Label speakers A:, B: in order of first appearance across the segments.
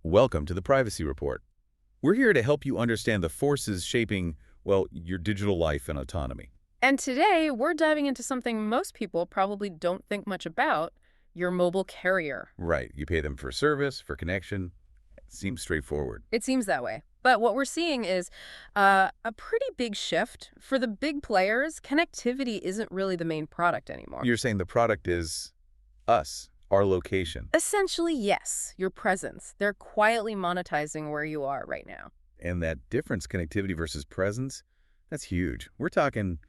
A: Welcome to the Privacy Report. We're here to help you understand the forces shaping, well, your digital life and autonomy.
B: And today, we're diving into something most people probably don't think much about, your mobile carrier.
A: Right, you pay them for service, for connection. It seems straightforward.
B: It seems that way. But what we're seeing is a pretty big shift. For the big players, connectivity isn't really the main product anymore.
A: You're saying the product is us, our location.
B: Essentially, yes, your presence. They're quietly monetizing where you are right now.
A: And that difference, connectivity versus presence, that's huge. We're talking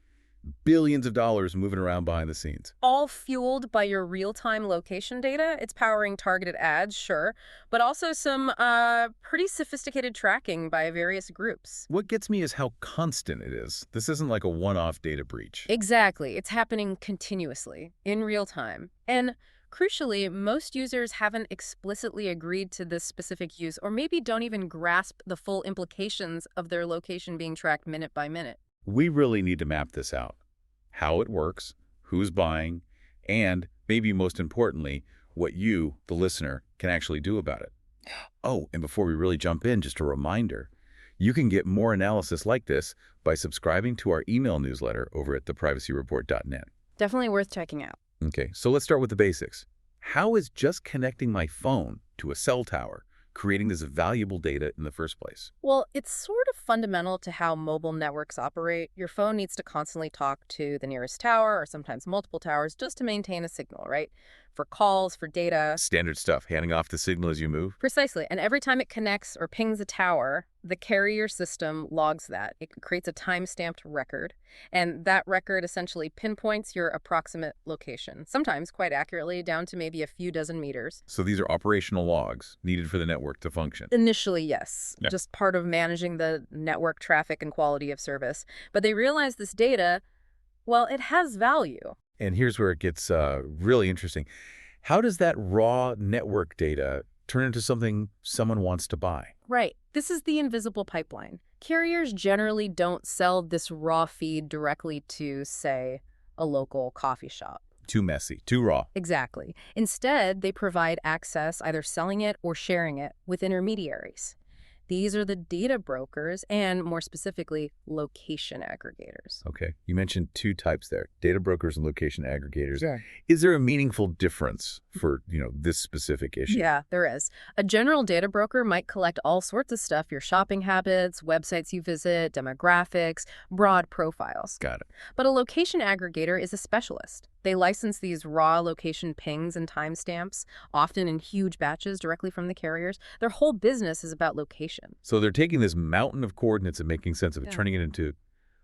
A: billions of dollars moving around behind the scenes.
B: All fueled by your real-time location data. It's powering targeted ads, sure, but also some pretty sophisticated tracking by various groups.
A: What gets me is how constant it is. This isn't like a one-off data breach.
B: Exactly. It's happening continuously, in real time. And crucially, most users haven't explicitly agreed to this specific use or maybe don't even grasp the full implications of their location being tracked minute by minute.
A: We really need to map this out. How it works, who's buying, and maybe most importantly, what you, the listener, can actually do about it. Oh, and before we really jump in, just a reminder, you can get more analysis like this by subscribing to our email newsletter over at theprivacyreport.net.
B: Definitely worth checking out.
A: Okay, so let's start with the basics. How is just connecting my phone to a cell tower creating this valuable data in the first place?
B: Well, it's sort of fundamental to how mobile networks operate. Your phone needs to constantly talk to the nearest tower or sometimes multiple towers just to maintain a signal, right? For calls, for data.
A: Standard stuff, handing off the signal as you move.
B: Precisely. And every time it connects or pings a tower, the carrier system logs that. It creates a time-stamped record. And that record essentially pinpoints your approximate location, sometimes quite accurately, down to maybe a few dozen meters.
A: So these are operational logs needed for the network to function.
B: Initially, yes.
A: Yeah.
B: Just part of managing the network traffic and quality of service. But they realize this data, well, it has value.
A: And here's where it gets really interesting. How does that raw network data turn into something someone wants to buy?
B: Right. This is the invisible pipeline. Carriers generally don't sell this raw feed directly to, say, a local coffee shop.
A: Too messy, too raw.
B: Exactly. Instead, they provide access, either selling it or sharing it, with intermediaries. These are the data brokers and, more specifically, location aggregators.
A: Okay, you mentioned two types there, data brokers and location aggregators.
B: Sure.
A: Is there a meaningful difference for, this specific issue?
B: Yeah, there is. A general data broker might collect all sorts of stuff, your shopping habits, websites you visit, demographics, broad profiles.
A: Got it.
B: But a location aggregator is a specialist. They license these raw location pings and timestamps, often in huge batches directly from the carriers. Their whole business is about location.
A: So they're taking this mountain of coordinates and making sense of it,
B: Yeah.
A: turning it into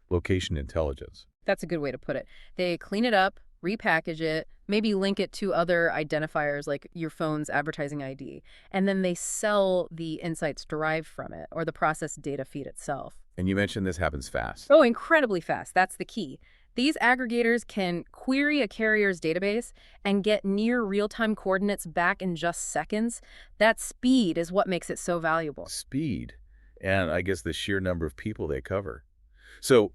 A: location intelligence.
B: That's a good way to put it. They clean it up, repackage it, maybe link it to other identifiers like your phone's advertising ID, and then they sell the insights derived from it or the processed data feed itself.
A: And you mentioned this happens fast.
B: Oh, incredibly fast. That's the key. These aggregators can query a carrier's database and get near real-time coordinates back in just seconds. That speed is what makes it so valuable.
A: Speed, and I guess the sheer number of people they cover. So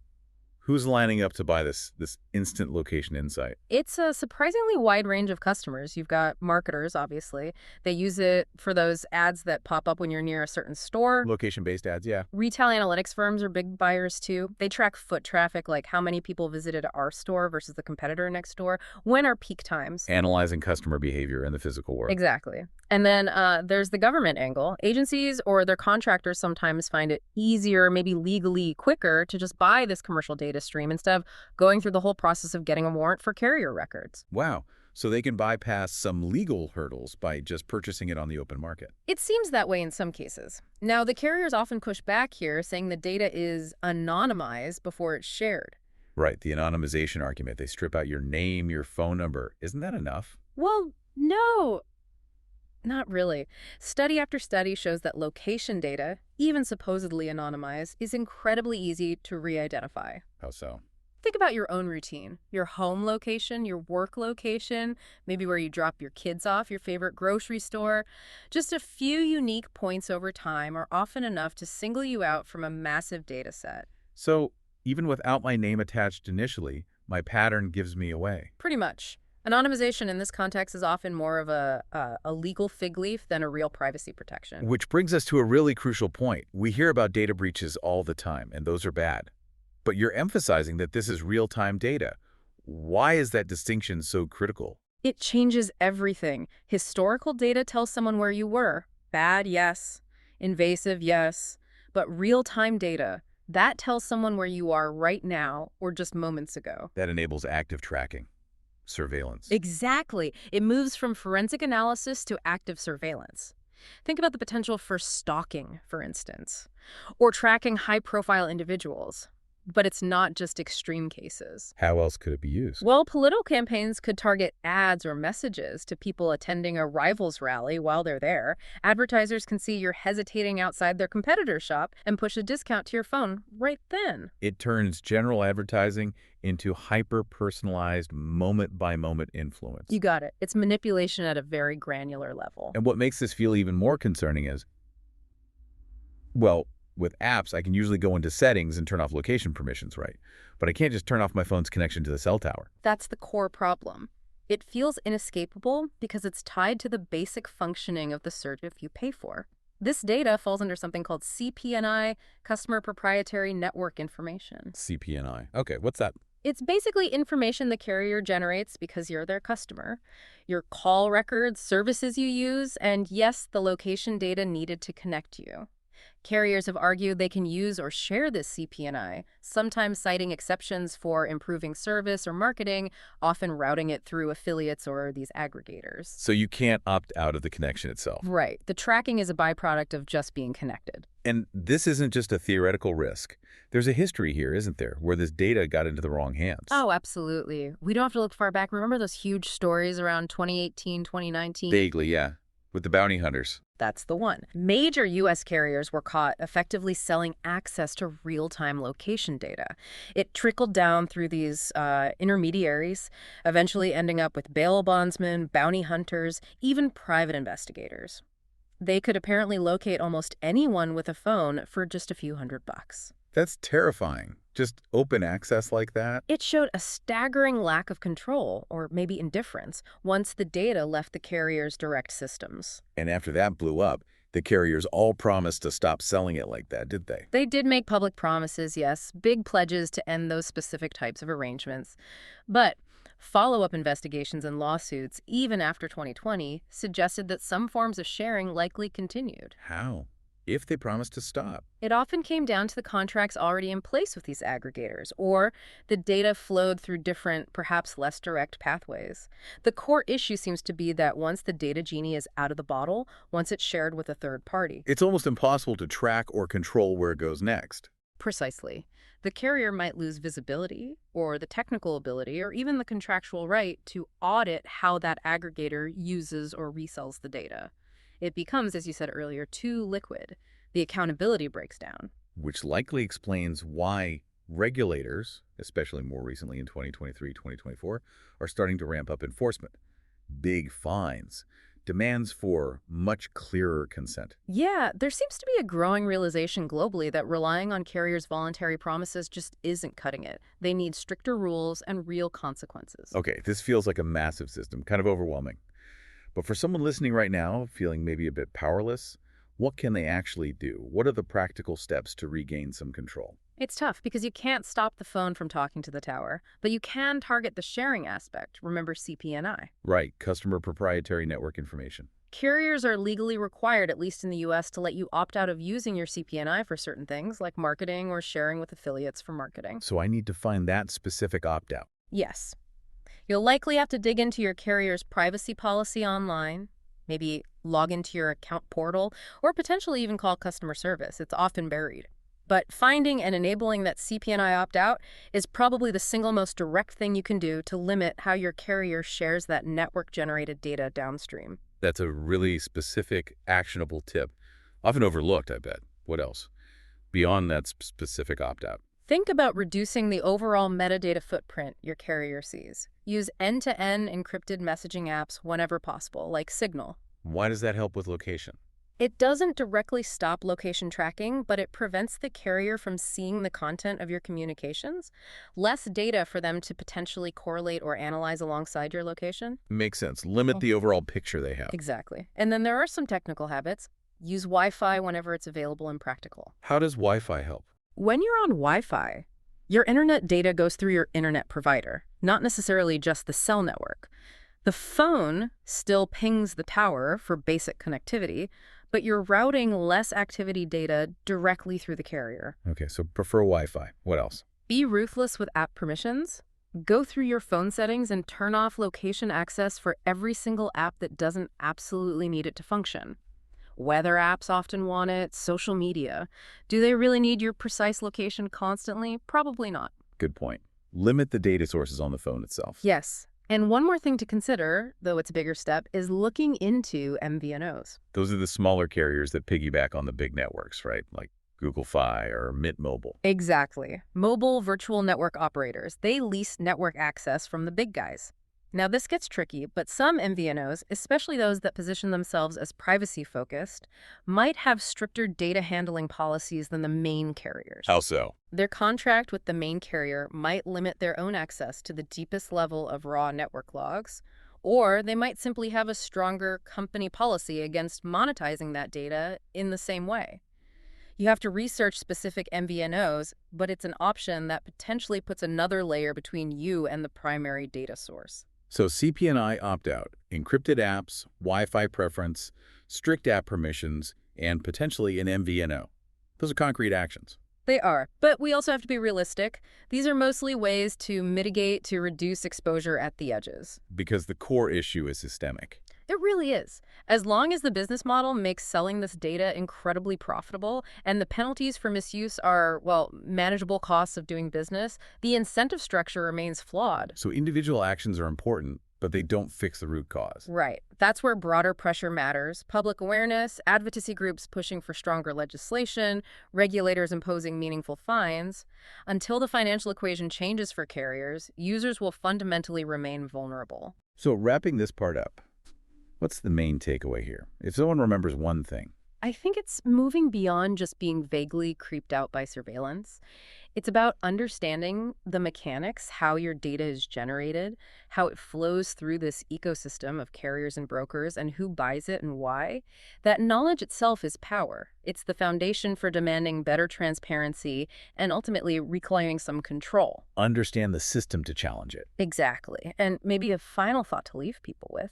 A: who's lining up to buy this instant location insight?
B: It's a surprisingly wide range of customers. You've got marketers, obviously. They use it for those ads that pop up when you're near a certain store.
A: Location-based ads, yeah.
B: Retail analytics firms are big buyers too. They track foot traffic, like how many people visited our store versus the competitor next door. When are peak times?
A: Analyzing customer behavior in the physical world.
B: Exactly. And then there's the government angle. Agencies or their contractors sometimes find it easier, maybe legally quicker, to just buy this commercial data stream instead of going through the whole process of getting a warrant for carrier records.
A: Wow. So they can bypass some legal hurdles by just purchasing it on the open market.
B: It seems that way in some cases. Now, the carriers often push back here, saying the data is anonymized before it's shared.
A: Right, the anonymization argument. They strip out your name, your phone number. Isn't that enough?
B: Well, no. Not really. Study after study shows that location data, even supposedly anonymized, is incredibly easy to re-identify.
A: How so?
B: Think about your own routine, your home location, your work location, maybe where you drop your kids off, your favorite grocery store. Just a few unique points over time are often enough to single you out from a massive data set.
A: So even without my name attached initially, my pattern gives me away.
B: Pretty much. Anonymization in this context is often more of a legal fig leaf than a real privacy protection.
A: Which brings us to a really crucial point. We hear about data breaches all the time, and those are bad. But you're emphasizing that this is real-time data. Why is that distinction so critical?
B: It changes everything. Historical data tells someone where you were. Bad, yes. Invasive, yes. But real-time data, that tells someone where you are right now or just moments ago.
A: That enables active tracking, surveillance.
B: Exactly. It moves from forensic analysis to active surveillance. Think about the potential for stalking, for instance, or tracking high-profile individuals. But it's not just extreme cases.
A: How else could it be used?
B: Well, political campaigns could target ads or messages to people attending a rival's rally while they're there. Advertisers can see you're hesitating outside their competitor's shop and push a discount to your phone right then.
A: It turns general advertising into hyper-personalized, moment-by-moment influence.
B: You got it. It's manipulation at a very granular level.
A: And what makes this feel even more concerning is, well, with apps, I can usually go into settings and turn off location permissions, right? But I can't just turn off my phone's connection to the cell tower.
B: That's the core problem. It feels inescapable because it's tied to the basic functioning of the service you pay for. This data falls under something called CPNI, Customer Proprietary Network Information.
A: CPNI. Okay, what's that?
B: It's basically information the carrier generates because you're their customer. Your call records, services you use, and yes, the location data needed to connect you. Carriers have argued they can use or share this CPNI, sometimes citing exceptions for improving service or marketing, often routing it through affiliates or these aggregators.
A: So you can't opt out of the connection itself.
B: Right. The tracking is a byproduct of just being connected.
A: And this isn't just a theoretical risk. There's a history here, isn't there, where this data got into the wrong hands?
B: Oh, absolutely. We don't have to look far back. Remember those huge stories around 2018, 2019?
A: Vaguely, yeah. With the bounty hunters.
B: That's the one. Major U.S. carriers were caught effectively selling access to real-time location data. It trickled down through these intermediaries, eventually ending up with bail bondsmen, bounty hunters, even private investigators. They could apparently locate almost anyone with a phone for just a few $100.
A: That's terrifying. Just open access like that?
B: It showed a staggering lack of control, or maybe indifference, once the data left the carrier's direct systems.
A: And after that blew up, the carriers all promised to stop selling it like that, did they?
B: They did make public promises, yes, big pledges to end those specific types of arrangements. But follow-up investigations and lawsuits, even after 2020, suggested that some forms of sharing likely continued.
A: How? If they promised to stop?
B: It often came down to the contracts already in place with these aggregators, or the data flowed through different, perhaps less direct pathways. The core issue seems to be that once the data genie is out of the bottle, once it's shared with a third party.
A: It's almost impossible to track or control where it goes next.
B: Precisely. The carrier might lose visibility, or the technical ability, or even the contractual right to audit how that aggregator uses or resells the data. It becomes, as you said earlier, too liquid. The accountability breaks down.
A: Which likely explains why regulators, especially more recently in 2023, 2024, are starting to ramp up enforcement. Big fines, demands for much clearer consent.
B: Yeah, there seems to be a growing realization globally that relying on carriers' voluntary promises just isn't cutting it. They need stricter rules and real consequences.
A: Okay, this feels like a massive system, kind of overwhelming. But for someone listening right now, feeling maybe a bit powerless, what can they actually do? What are the practical steps to regain some control?
B: It's tough because you can't stop the phone from talking to the tower, but you can target the sharing aspect. Remember CPNI.
A: Right, customer proprietary network information.
B: Carriers are legally required, at least in the U.S., to let you opt out of using your CPNI for certain things, like marketing or sharing with affiliates for marketing.
A: So I need to find that specific opt-out.
B: Yes. You'll likely have to dig into your carrier's privacy policy online, maybe log into your account portal, or potentially even call customer service. It's often buried. But finding and enabling that CPNI opt-out is probably the single most direct thing you can do to limit how your carrier shares that network-generated data downstream.
A: That's a really specific, actionable tip. Often overlooked, I bet. What else? Beyond that specific opt-out.
B: Think about reducing the overall metadata footprint your carrier sees. Use end-to-end encrypted messaging apps whenever possible, like Signal.
A: Why does that help with location?
B: It doesn't directly stop location tracking, but it prevents the carrier from seeing the content of your communications. Less data for them to potentially correlate or analyze alongside your location.
A: Makes sense. Limit the overall picture they have.
B: Exactly. And then there are some technical habits. Use Wi-Fi whenever it's available and practical.
A: How does Wi-Fi help?
B: When you're on Wi-Fi, your internet data goes through your internet provider, not necessarily just the cell network. The phone still pings the tower for basic connectivity, but you're routing less activity data directly through the carrier.
A: Okay, so prefer Wi-Fi. What else?
B: Be ruthless with app permissions. Go through your phone settings and turn off location access for every single app that doesn't absolutely need it to function. Weather apps often want it, social media. Do they really need your precise location constantly? Probably not.
A: Good point. Limit the data sources on the phone itself.
B: Yes. And one more thing to consider, though it's a bigger step, is looking into MVNOs.
A: Those are the smaller carriers that piggyback on the big networks, right? Like Google Fi or Mint Mobile.
B: Exactly. Mobile virtual network operators. They lease network access from the big guys. Now, this gets tricky, but some MVNOs, especially those that position themselves as privacy-focused, might have stricter data handling policies than the main carriers.
A: How so?
B: Their contract with the main carrier might limit their own access to the deepest level of raw network logs, or they might simply have a stronger company policy against monetizing that data in the same way. You have to research specific MVNOs, but it's an option that potentially puts another layer between you and the primary data source.
A: So CP&I opt-out, encrypted apps, Wi-Fi preference, strict app permissions, and potentially an MVNO. Those are concrete actions.
B: They are, but we also have to be realistic. These are mostly ways to mitigate, to reduce exposure at the edges.
A: Because the core issue is systemic.
B: It really is. As long as the business model makes selling this data incredibly profitable and the penalties for misuse are, well, manageable costs of doing business, the incentive structure remains flawed.
A: So individual actions are important, but they don't fix the root cause.
B: Right. That's where broader pressure matters. Public awareness, advocacy groups pushing for stronger legislation, regulators imposing meaningful fines. Until the financial equation changes for carriers, users will fundamentally remain vulnerable.
A: So wrapping this part up, what's the main takeaway here? If someone remembers one thing.
B: I think it's moving beyond just being vaguely creeped out by surveillance. It's about understanding the mechanics, how your data is generated, how it flows through this ecosystem of carriers and brokers, and who buys it and why. That knowledge itself is power. It's the foundation for demanding better transparency and ultimately reclaiming some control.
A: Understand the system to challenge it.
B: Exactly. And maybe a final thought to leave people with.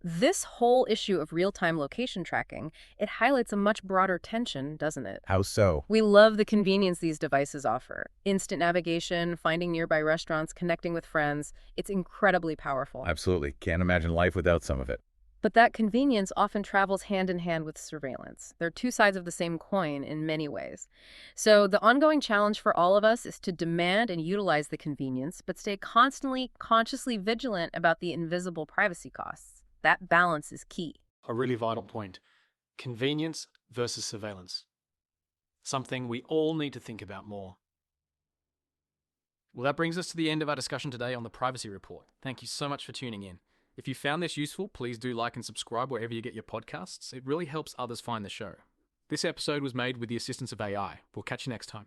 B: This whole issue of real-time location tracking, it highlights a much broader tension, doesn't it?
A: How so?
B: We love the convenience these devices offer. Instant navigation, finding nearby restaurants, connecting with friends. It's incredibly powerful.
A: Absolutely. Can't imagine life without some of it.
B: But that convenience often travels hand in hand with surveillance. They're two sides of the same coin in many ways. So the ongoing challenge for all of us is to demand and utilize the convenience, but stay constantly, consciously vigilant about the invisible privacy costs. That balance is key.
C: A really vital point. Convenience versus surveillance. Something we all need to think about more. Well, that brings us to the end of our discussion today on the Privacy Report. Thank you so much for tuning in. If you found this useful, please do like and subscribe wherever you get your podcasts. It really helps others find the show. This episode was made with the assistance of AI. We'll catch you next time.